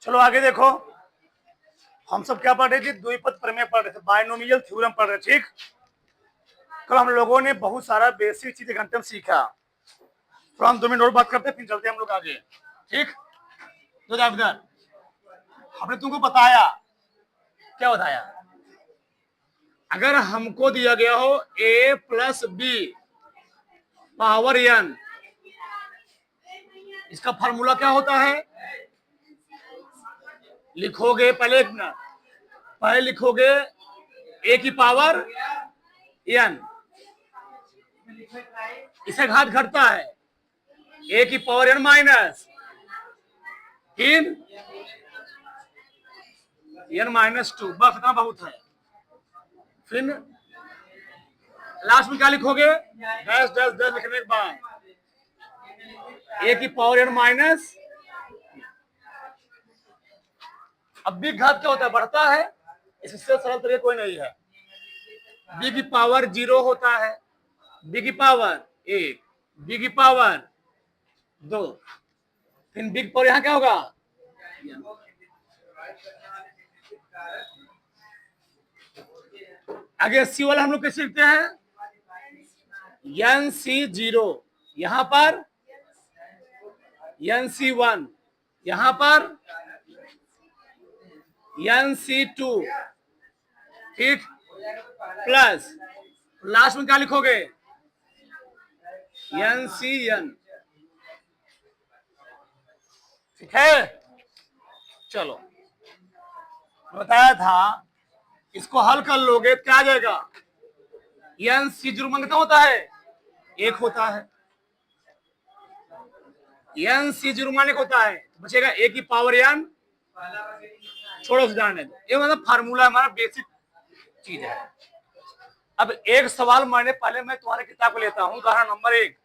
चलो आगे देखो, हम सब क्या पढ़ रहे थे, द्विपद प्रमेय पढ़ रहे थे, बायनोमियल थ्योरम पढ़ रहे, ठीक। कल हम लोगों ने बहुत सारा बेसिक चीज घंटे में सीखा, तो हम 2 मिनट और बात करते हैं, फिर चलते हैं हम लोग आगे, ठीक। तो जावेदर, हमने तुमको बताया, क्या बताया, अगर हमको दिया गया हो a plus B power n, इसका फार्मूला क्या होता है, लिखोगे पहले, एक मिनट, पहले लिखोगे a की पावर n, इसे घात घटता है, a की पावर n माइनस इन n माइनस 2, बस इतना बहुत है। फिर लास्ट में क्या लिखोगे, डैश डैश डैश लिखने के बाद a की पावर n माइनस, अब b घात क्या होता है, बढ़ता है, इससे सरल तरीका कोई नहीं है। b की पावर 0 होता है, b की पावर 1, b की पावर 2, फिर b की पावर यहां क्या होगा, आगे सी वाला हम लोग कैसे लिखते हैं, NC0, यहां पर NC1, यहां पर NC2, ठीक, प्लस लास्ट में क्या लिखोगे, NCN, ठीक है। चलो, बताया था, इसको हल कर लोगे क्या आ जाएगा, NC0 कितना होता है, 1 होता है, NC0 1 होता है, तो बचेगा a की पावर n, छोड़ो जाने दो, ये मतलब फार्मूला हमारा बेसिक चीज है। अब एक सवाल पहले मैं तुम्हारे किताब को लेता हूं, उदाहरण नंबर 1,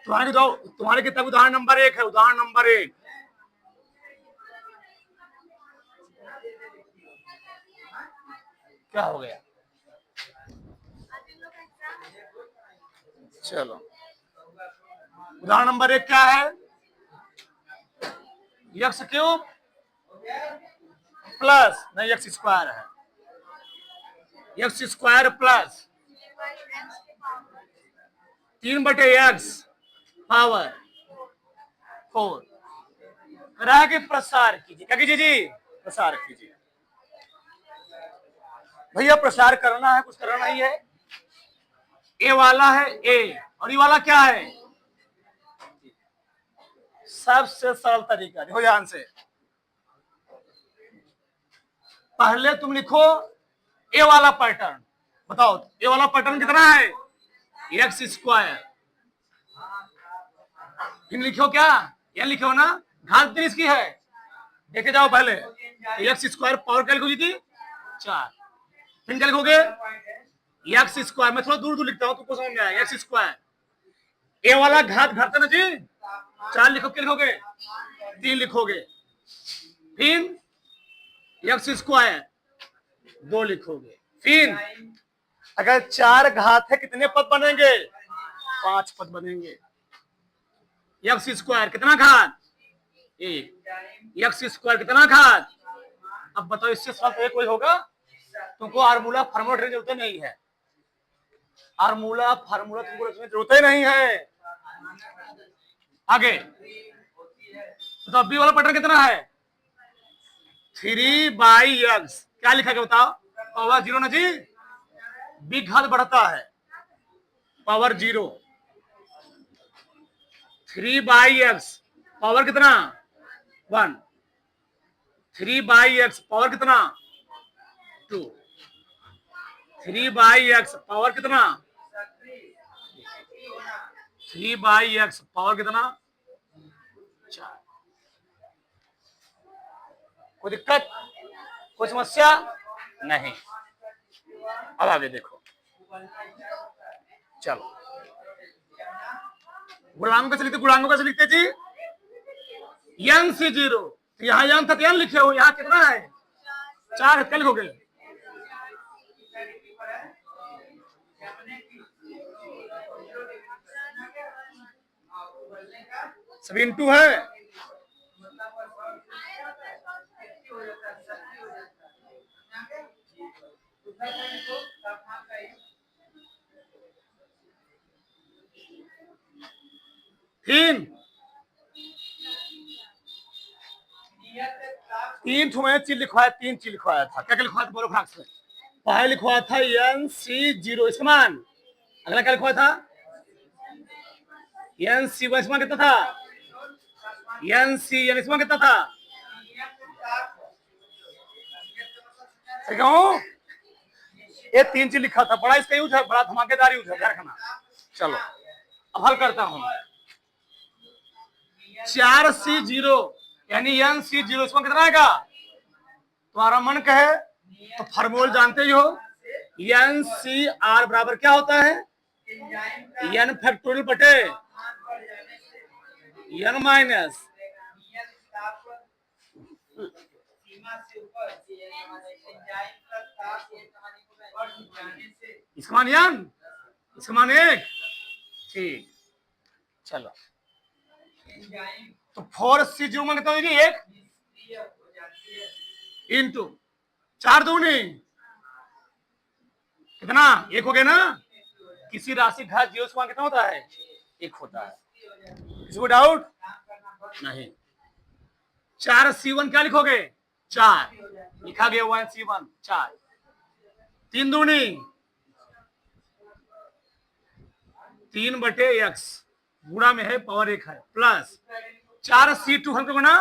तुम्हारे किताब उदाहरण नंबर 1 है, उदाहरण नंबर 1, क्या हो गया, चलो उदाहरण नंबर 1 क्या है, x क्यूब प्लस, नहीं x स्क्वायर है, x square plus 3/x power 4, रहा कि प्रसार कीजिए, क्या कीजिए जी, प्रसार कीजिए। भैया प्रसार करना है, कुछ करना नहीं है, ए वाला है a और ये वाला क्या है, सबसे सरल तरीका देखो ध्यान से, पहले तुम लिखो ए वाला पैटर्न, बताओ ए वाला पैटर्न कितना है, x स्क्वायर, फिर लिखो क्या, ये लिखो ना, घात 30 की है, देखे जाओ पहले, x स्क्वायर पावर क्या लिखोगी थी 4, फिर क्या लिखोगे x स्क्वायर, मैं थोड़ा दूर दूर लिखता हूं तुमको समझ में आएगा, x स्क्वायर, ए वाला घात घटता ना जी, 4 लिखो, क्या लिखोगे 3 लिखोगे, फिर x स्क्वायर 2 लिखोगे, फिर अगर 4 घात है कितने पद बनेंगे, 5 पद बनेंगे, x स्क्वायर कितना घात 1, x स्क्वायर कितना घात, अब बताओ इससे सरल कोई होगा, तुमको फार्मूला फार्मूला जरूरत नहीं है, फार्मूला तुमको रखने की जरूरत ही नहीं है। आगे तो बी वाला पैटर्न कितना है, 3/x, क्या लिखा गया बताओ, पावर 0 ना जी, बी घात बढ़ता है, पावर 0, 3/x पावर कितना 1, 3/x पावर कितना 2, 3/x पावर कितना 3/x पावर कितना 4, कोई दिक्कत, कोई समस्या नहीं। अब आगे देखो, चलो गुणांक कैसे लिखते, गुणांक कैसे लिखते जी, NC0, यहाँ यंग तक n लिखे हो, यहाँ कितना है 4 है, क्या लिखोगे, सब इंटू है, तीन तीन ठो मैंने चीज लिखवाया, तीन चीज लिखवाया था। क्या क्या लिखवाया था बोलो खाक से। पहले लिखवाया था NC0 इसका मान। अगला क्या लिखवाया था? NC1 इसका मान कितना था? NCN इसका मान कितना था? कहूं ये तीन चीज लिखा था। बड़ा इसका यूज है, बड़ा धमाकेदार यूज है, ध्यान रखना। चलो अब हल करता हूं। 4C0 यानी NC0 इसमें कितना आएगा? तुम्हारा मन कहे तो फार्मूला जानते ही हो। NCR बराबर क्या होता है? N फैक्टोरियल बटे N माइनस इसका मान N, इसका मान 1। ठीक, चलो तो 4C0 में कितना होगी? 1 इंटू 4 दूनी कितना? 1 हो गया ना। किसी राशि घात 0 से कितना होता है? 1 होता है। किसी को डाउट नहीं? 4C1 क्या लिखोगे? 4 लिखा गया। 1C1 4। 3 दूनी 3 बटे x गुणा में है पावर 1 है प्लस 4C2 हमको गुणा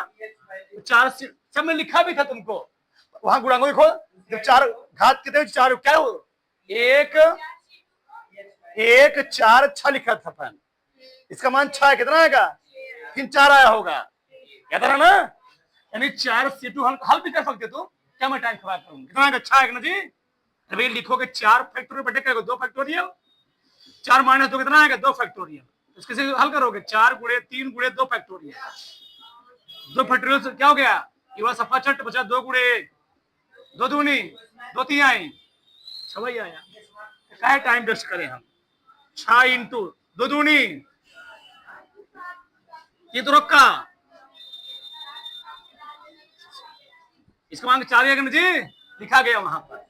4C सब में लिखा भी था तुमको वहां गुणांक देखो। जब 4 घात कितने 4 क्या हो? 1 1 4 6 लिखा था अपन। इसका मान 6 कितना आएगा? 3 4 आया होगा, याद रहा ना। यानी 4C2 हल भी कर सकते तो क्या मैं टाइम खराब करूंगा? कितना आएगा? 6 आएगा ना जी। अभी लिखोगे 4 फैक्टोरियल बटे क्या? 2 फैक्टोरियल। 4 माइनस 2 कितना आएगा? 2 फैक्टोरियल। इसके से हल करोगे 4 गुणे 3 गुणे 2 फैक्टोरियल। 2 फैक्टोरियल से क्या हो गया? ये वाला सफा चट बचा 2 गुणे 2 दूनी 2 3 आई 6 ही आया। क्या टाइम वेस्ट करें हम? 6 इंटू 2 दूनी ये तो रखा। इसका मान 4 आएगा ना जी, लिखा गया वहां पर।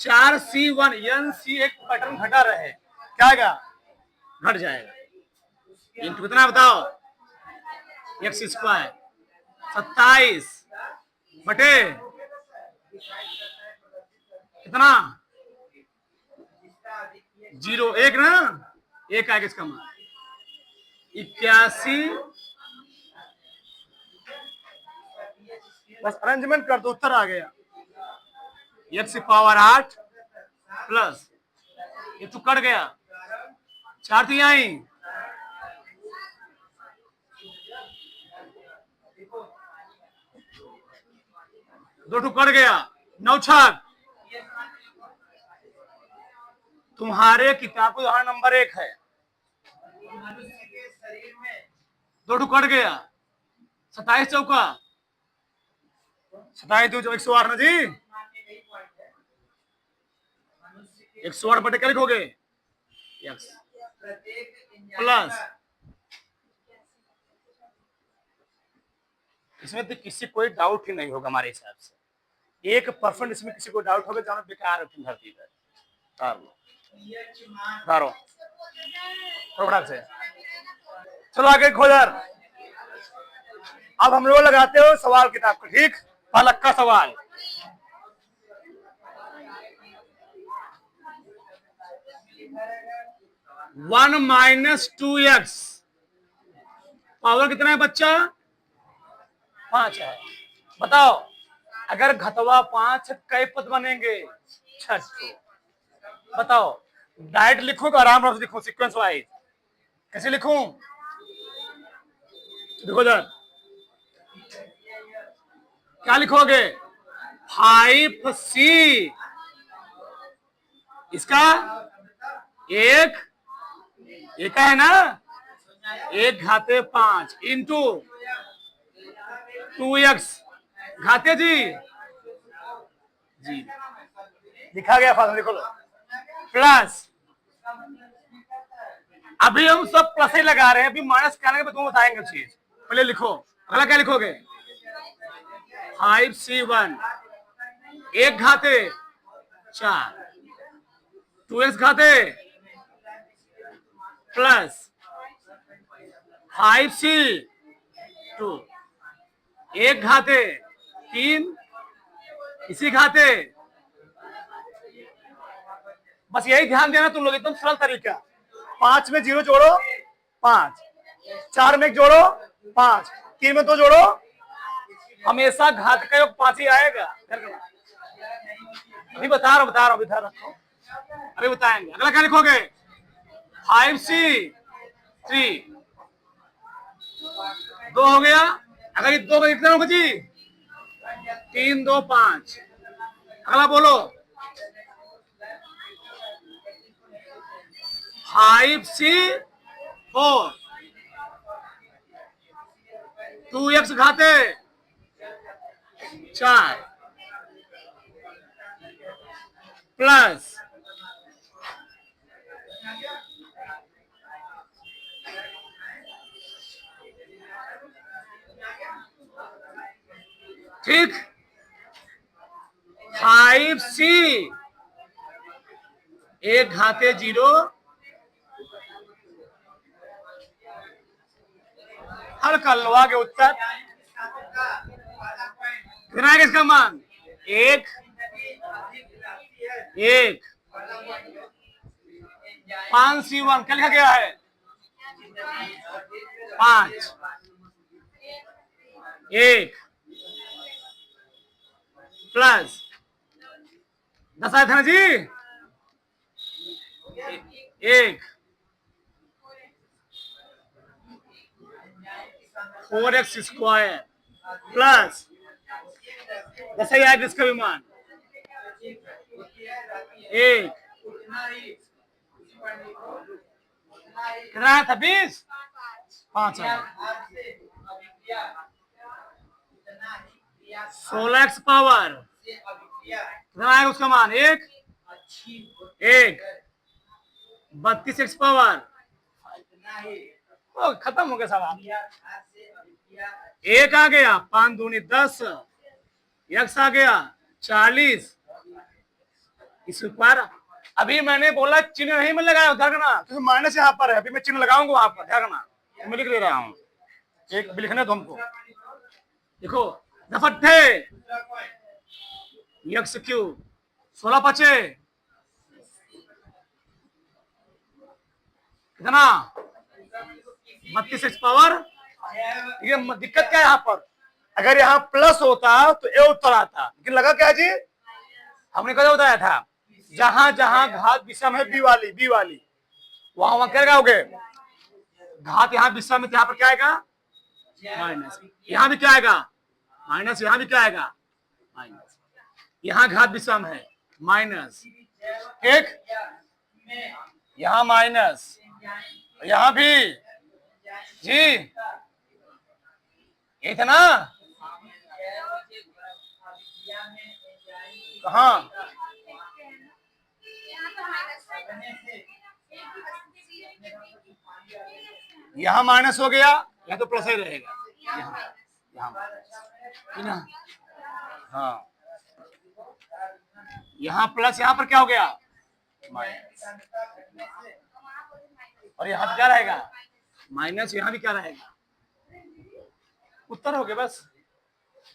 4C1 NC एक पैटर्न घटा रहे, क्या आएगा? घट जाएगा। इंटू कितना बताओ? x स्क्वायर 27 बटे कितना? 0 1 ना, 1 आएगा इसका मान 81। बस अरेंजमेंट कर दो, उत्तर आ गया। x पावर 8 प्लस ये तो कट गया 4 थी आई 2 टू कट गया 9 छक। तुम्हारे किताब को यहाँ नंबर 1 है। 2 टू कट गया 27 चौका 27 2 108 ना जी। 108 बटे क्या लिखोगे? x प्लस इसमें तो किसी कोई डाउट ही नहीं होगा हमारे हिसाब से। 1% इसमें किसी को डाउट होगा जानो बेकार धरती पर धारो प्रोग्राम से। चलो आगे खोजर। अब हम लोग लगाते हो सवाल किताब को। ठीक, पहला का सवाल। वन माइनस 2x पावर कितना है बच्चा? 5 है। बताओ अगर घटवा 5 कई पद बनेंगे? 6। बताओ डायरेक्ट लिखूं तो आराम से लिखूं सीक्वेंस वाइज? कैसे लिखूं? देखो जरा क्या लिखोगे? 5C इसका एक का है ना 1 घाते 5 इंटू 2x घाते जी लिखा गया फार्मूला लिखो प्लस। अभी हम सब प्लस ही लगा रहे हैं, अभी माइनस करने के तुम बताएंगे चीज। पहले लिखो अगला क्या लिखोगे? 5C1 1 घाते 4 2x घाते प्लस 5c 2 1 घाते 3 इसी घाते। बस यही ध्यान देना तुम लोग, एकदम सरल तरीका। 5 में 0 जोड़ो 5, 4 में 1 जोड़ो 5, 3 में 2 जोड़ो, हमेशा घात का योग 5 ही आएगा। अभी बता रहा हूं, अभी ध्यान रखो, अभी बताएंगे। अगला क्या लिखोगे? 5c 3 2 हो गया। अगर ये 2 का कितना होगा जी? 3 2 5। अगला बोलो 5c 4 2x घाते 4 प्लस 5c 1 घाते 0 हल कर लो। आगे उत्तर कितना है इसका मान? 1 1 5c1 क्या लिखा गया है? 5 1 प्लस 10 आया था ना जी? 1 4x स्क्वायर प्लस 10 ही आएगा इसका भी मान 1 कितना था? 20 5 16x पावर कितना आएगा उसका मान? 1 32x पावर। खत्म हो गया सवाल। 1 आ गया 5 दूनी 10, x आ गया 40 स्क्वायर। अभी मैंने बोला चिन्ह नहीं मैं लगाया, ध्यान रखना, क्योंकि माइनस यहाँ पर है। अभी मैं चिन्ह लगाऊंगा वहां पर, ध्यान रखना। मैं लिख ले रहा हूँ, एक लिखना तो हमको। देखो दफट्ठे x क्यूब 16 5 कितना? 32x power. ये दिक्कत क्या है यहाँ पर? अगर यहाँ प्लस होता तो ए उत्तर आता, लेकिन लगा क्या जी? हमने कहा बताया था, जहां जहां घात विषम है बी वाली वहां क्या लगाओगे? घात यहाँ विषम है, यहाँ पर क्या आएगा? माइनस। यहाँ भी क्या आएगा? माइनस। यहाँ भी क्या आएगा? माइनस। यहाँ घात विषम है माइनस, एक यहाँ माइनस, यहाँ भी जी इतना कहाँ? यहाँ माइनस हो गया, यहाँ तो प्लस ही रहेगा। यहाँ हाँ, यहाँ प्लस, यहाँ पर क्या हो गया? माइनस। और यहाँ पे क्या रहेगा? माइनस। यहाँ भी क्या रहेगा? उत्तर हो गया। बस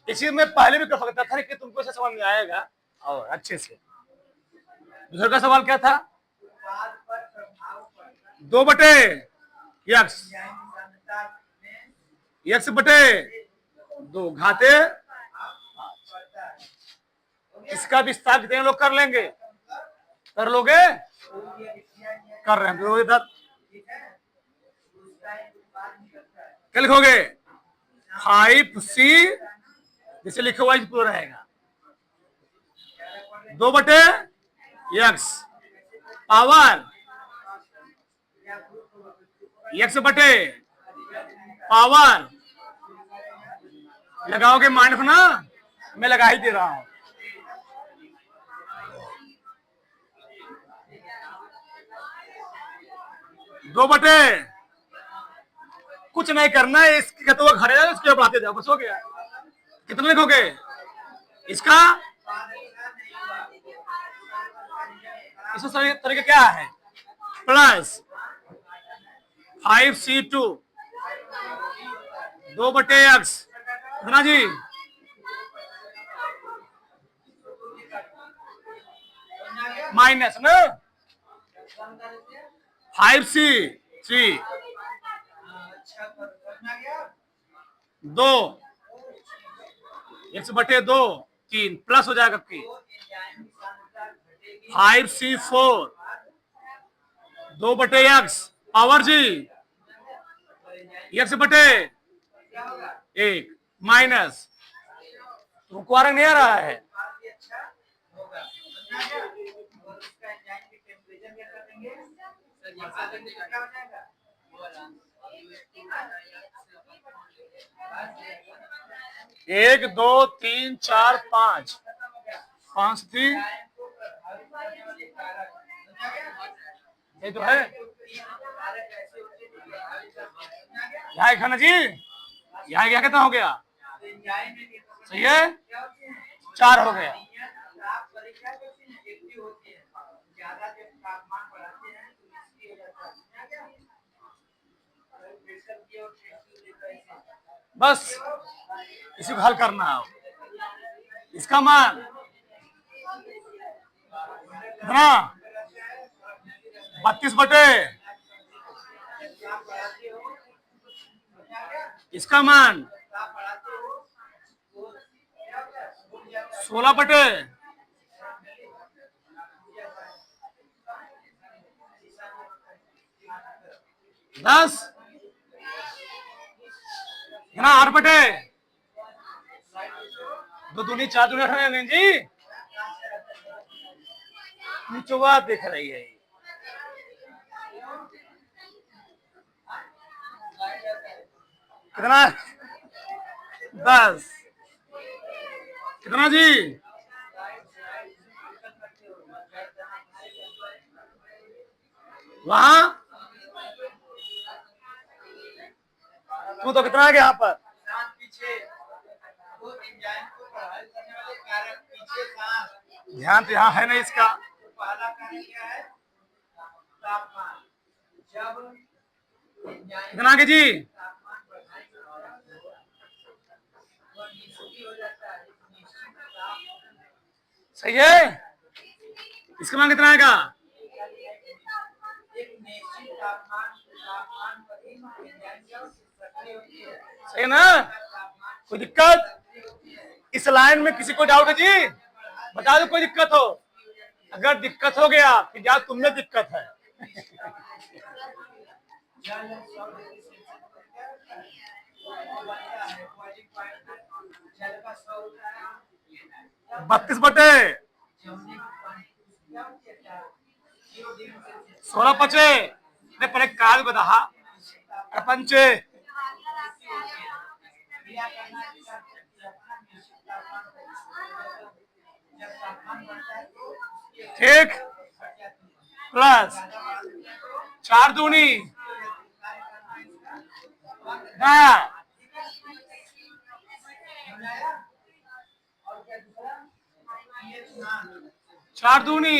इसी में पहले भी कर सकता था कि तुमको ऐसा समझ में आएगा और अच्छे से। दूसरा का सवाल क्या था? 2 बटे x बटे 2 घाते। इसका विस्तार कितने लोग कर लेंगे? कर लोगे? कर रहे हैं तो इधर क्या लिखोगे? 5c जैसे लिखो हुआ पूरा रहेगा 2 बटे x पावर x बटे पावर लगाओगे माइनस ना, मैं लगा ही दे रहा हूं। दो बटे कुछ नहीं करना है, इसके तो घर है उसके बढ़ाते जाओ, बस हो गया। कितना लिखोगे? इसका इसका तरीका क्या है? प्लस 5C2 2/x कितना जी? माइनस ना 5C3 2 x/2 3 प्लस हो जाएगा कि 5C4 2/x पावर जी x/1 माइनस तुमको आ नहीं आ रहा है। एक दो तीन चार पांच 5 ये तो है यहाँ खाना जी। यहाँ क्या कितना हो गया? सही है 4 हो गया। बस इसी को हल करना है। इसका मान कितना 32/, इसका मान 16/, दस कितना 8/, 2 दूनी 4 दूनी 8 जी। चौबात दिख रही है कितना 10 कितना जी? वहां तू तो कितना आ गया यहाँ पर? ध्यान तो यहाँ है ना इसका। कितना आगे जी? सही है। इसका मान कितना आएगा? सही है ना? कोई दिक्कत? इस लाइन में किसी को डाउट है जी? बता दो कोई दिक्कत हो। अगर दिक्कत हो गया कि क्या तुम में दिक्कत है? 32/, 16/, ने पर काल बता प्रपंच ठीक प्लस 4 दूनी 4 दूनी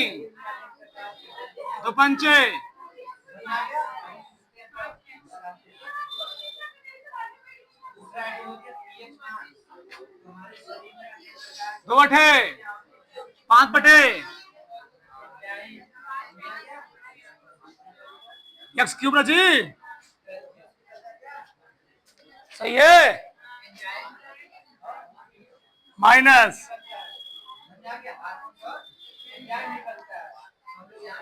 2 पंचे 2/8 5/, x³ ना जी। सही है माइनस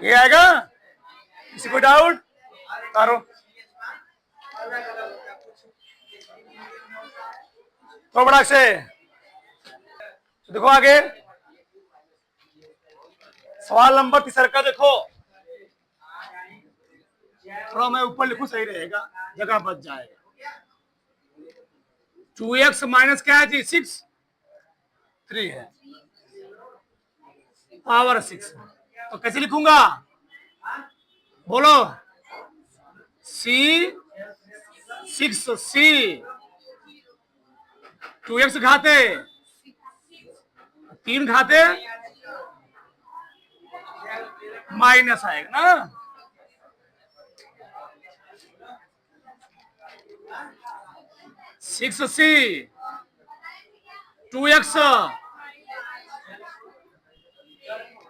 ये आएगा। किसी को डाउट करो तो बड़ा से देखो आगे सवाल नंबर 3 का देखो। थोड़ा मैं ऊपर लिखूं सही रहेगा, जगह बच जाएगा। 2x माइनस क्या है जी? 6 3 है पावर 6। तो कैसे लिखूंगा बोलो? C 2x घाते 3 घाते माइनस आएगा ना। सिक्स सी 2x,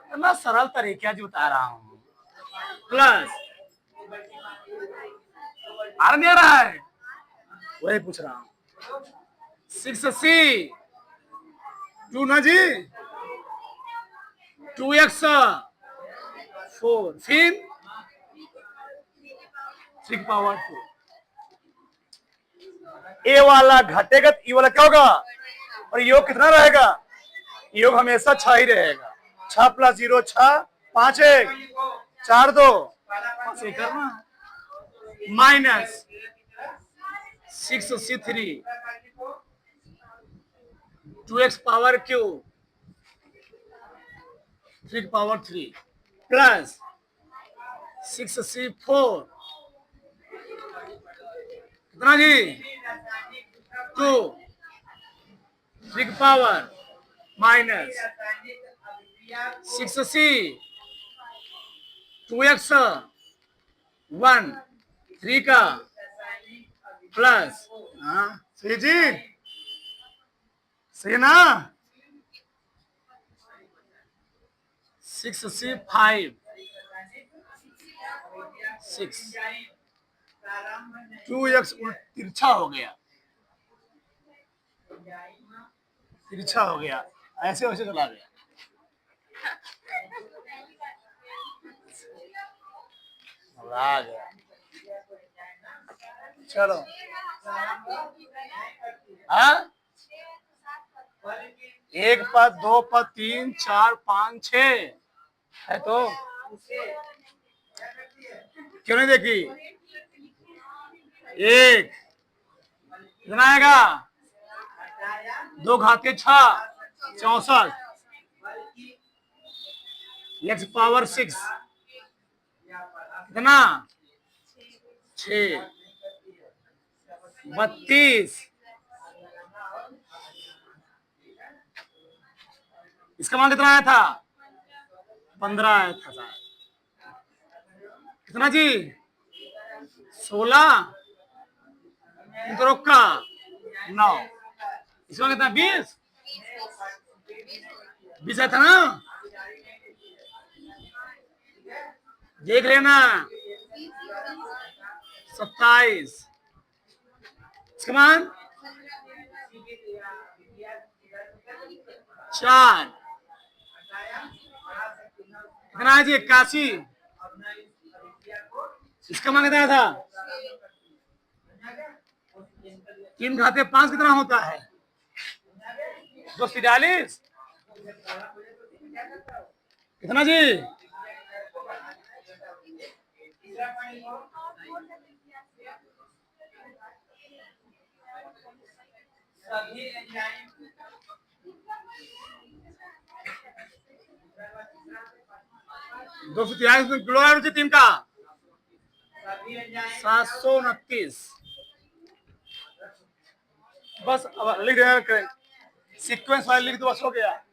इतना सरल तरीका जो बता रहा हूं, प्लस आ नहीं आ रहा है, वही पूछ रहा हूं। 6c 2 ना जी, 2x 4, फिर 3 पावर 2। ए वाला घटेगा तो ई वाला क्या होगा, और योग कितना रहेगा, योग हमेशा 6 ही रहेगा। 6 + 0 6, 5 1 4 2 करना, minus 6c3 2x power Q 3 power 3 plus 6c4 कितना जी 2 3 पावर माइनस 6c 2x 1 3 का प्लस, हाँ सही जी, सही ना। 6c5 6 2x तिरछा हो गया, तिरछा हो गया, ऐसे वैसे चला गया। आ गया, चलो हाँ, 1 पद 2 पद 3 4 5 6 है तो क्यों नहीं देखी, 1 कितना आएगा 2 घाते 6 64 x पावर 6 कितना 6 32, इसका मान कितना आया था 15 आया था शायद, कितना जी 16 का 9, इसका कितना 20 आया था ना, देख लेना 27, इसका मान 4 कितना है जी 81, इसका मान कितना था 3 घाते 5 कितना होता है 243, कितना जी 243 में किलो है 3 का 729, बस अब लिख देना, सीक्वेंस वाले लिख दो बस हो गया।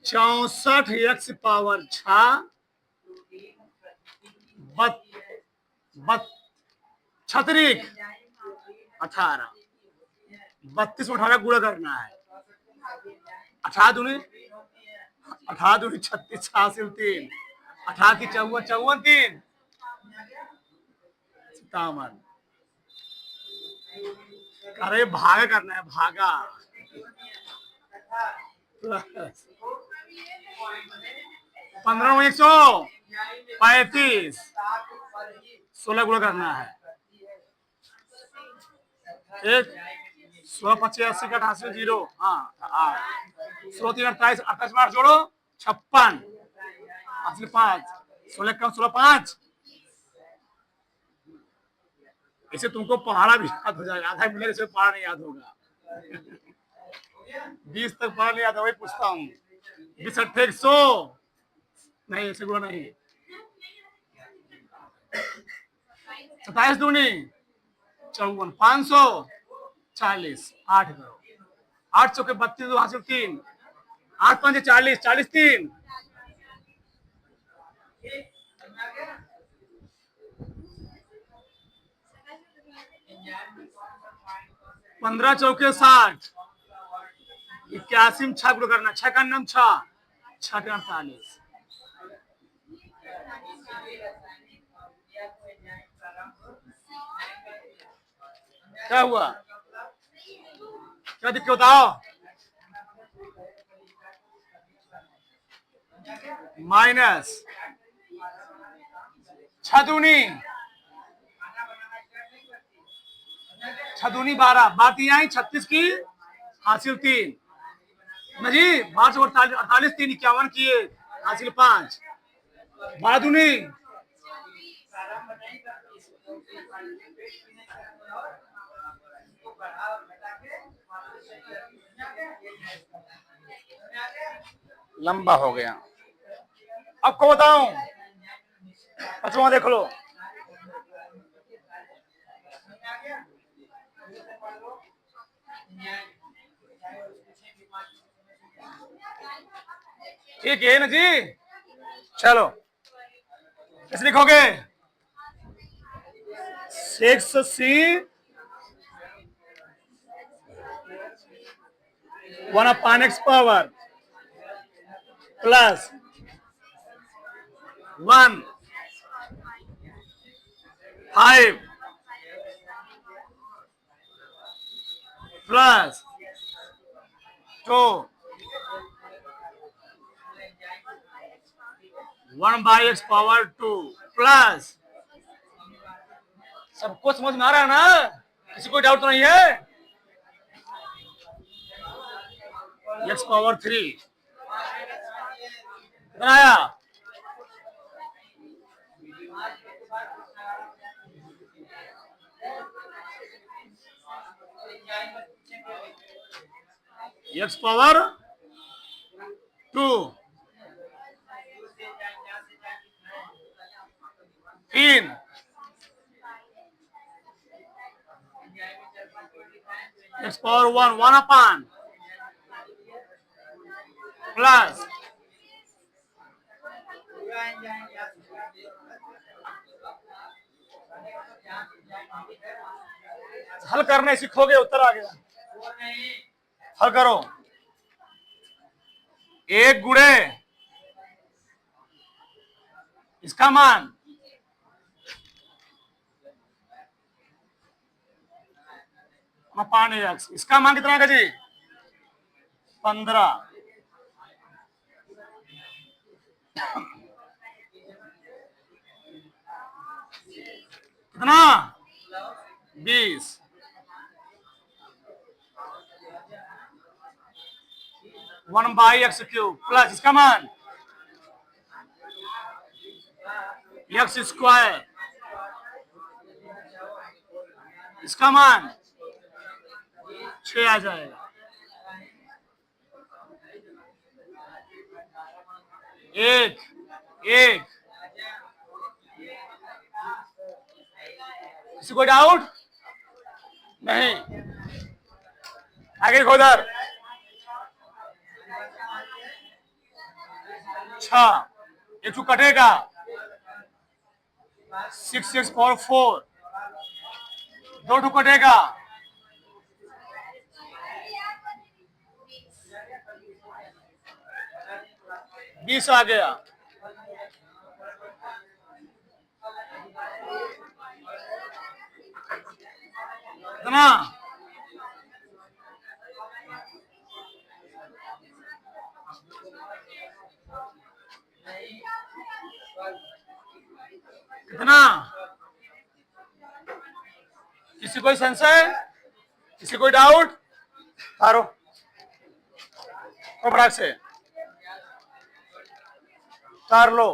64x पावर 6 36 18, 32 में 18 गुणा करना है, 18 दूनी 36 86 3, 18 की 54 3 57, अरे भागा करना है, भागा प्लस 15 में 135, 16 गुणा करना है, 16 25 80 का 88 0, हाँ 16 3 28 28 में 8 जोड़ो 56 असली 5, 16 कम 16 5, इसे तुमको पढ़ाना भी याद हो जाएगा, आधा मिनट इसे पढ़ा नहीं याद होगा 20 तक पढ़ा नहीं याद, वही पूछता हूँ 20 8 100 नहीं, ऐसे गुणा नहीं, 27 दूनी 54 540, 8 करो 8 चौके 32 हासिल 3, 8 5 40 40 3 15 चौके 60, 81 में 6 गुणा करना, 6 का नाम 6, 6 के 48। क्या हुआ, क्या दिक्कत बताओ? माइनस 6 दूनी 12, बात ये आई 36 की हासिल 3 ना जी, 12 48 3 51 किए हासिल 5, 12 दूनी लंबा हो गया। अब को बताऊं, पांचवा देख लो। ठीक है ना जी, चलो कैसे लिखोगे? 6c 1/x power plus 1 5 plus 2 1/x power 2 plus, सबको समझ में आ रहा है ना? किसी को डाउट तो नहीं है? x पावर 3 कितना आया? x power 2 3 x power 1 1 plus हल करने सीखोगे, उत्तर आ गया। हल करो, 1 गुणे इसका मान x, इसका मान कितना है जी? 15 कितना? 20 1/x क्यूब प्लस इसका मान x स्क्वायर, इसका मान 6 आ जाएगा। 1 1 किसी को डाउट नहीं? आगे खोदर 6 1 कटेगा 6x पावर 4, 2 कटेगा 20 आ गया। कितना? कितना? किसी कोई संशय, किसी कोई डाउट? तारो से तार लो।